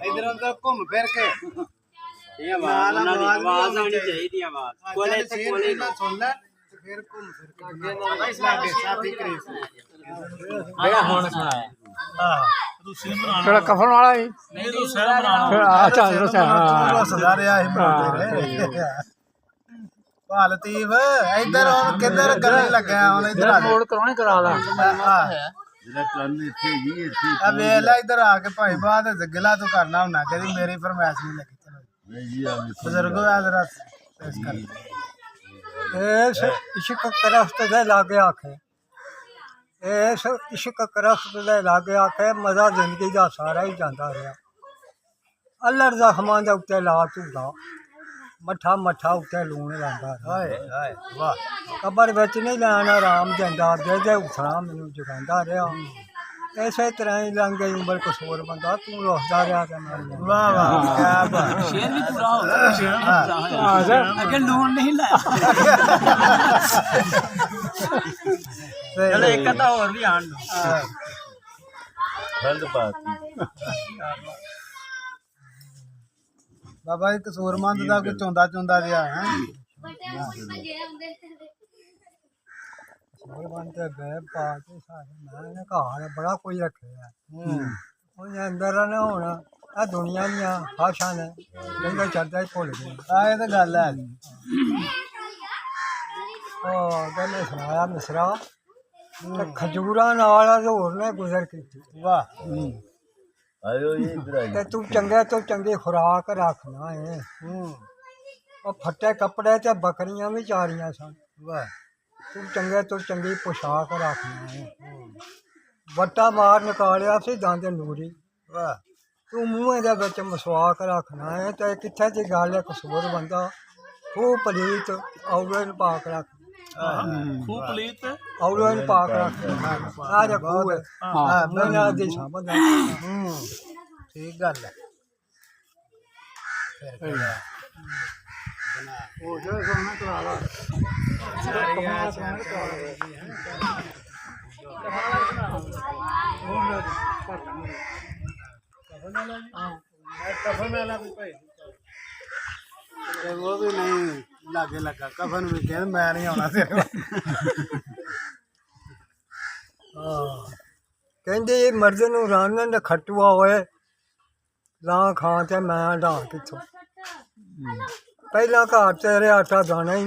इधर उधर घूम फिर के ये आवाज आनी चाहिए आवाज कोले से कोले सुन ले फिर घूम फिर के लागे साथी करी आया होन सुनाया हां थोड़ा कफन वाला ही नहीं तू सिर बनाना अच्छा अच्छा सजा रहा है लतीफ इधर और किधर गले लगे हुन इधर आ मोड़ करवाने करा ला अब वेला इधर आके भाई बात गिला तू करना होना कभी मेरी फरमाइश नहीं लगी चलो बुजुर्गो हजरत पेश कर इस इश्क करफ्त दे लागे आखे इस इश्क करफ्त दे लागे आखे मजा जिंदगी दा सारा ही जांदा रहा अल्लड़ जख्मां दे उत्ते ला झूला मठा मठा उत्ते लूण लांदा हाय हाय वाह कबर विच नहीं लैन आराम देंदा दे दे उठना मैनू जगांदा रहा इसे तरह ही लंघ गई उम्र कसूर बंदा तू रोसदा रहा ते मैं वाह वाह क्या बात शेर भी पूरा हो गया शेर भी पूरा है अगर लून नहीं लाया चलो एक कथा और भी आन दो बंद बात बाबा जी कसूरमंद का कोई चौंदा चौंदा जिहा है बनते गए पाके सारे मैंने घर बड़ा कोई रखे है अंदर ने होना आ दुनिया दियां भाषा ने जिंदा चलता ही भुल गए ये तो गल है गल सुनाया मिसरा खजूरा नाल होर ने गुजर की वाह ते तू चंगे तो चंगी खुराक रखना है और फटे कपड़े ते बकरियां भी चारियां सन वाह तू चंगे तो चंगी पोशाक रखना है वट्टा मार निकालिया सी दंद नूरी वाह तू मूँह दे विच मसवाक रखना है ते कित्थे दी गल है कसूर बंदा खूब पलीत औले पाक रख खूब पलीत औले पाक रख आ जा खूब है मैंने दी समझ ठीक गल है हो जाए सोना करा ला वो भी नहीं लागे लगा कफन भी कह मैं नहीं आना तेरे कहते मर्द नूं रानन खटुआ होए लां खां ते मैं डां किथों पहला घर तेरे आटा दाना ही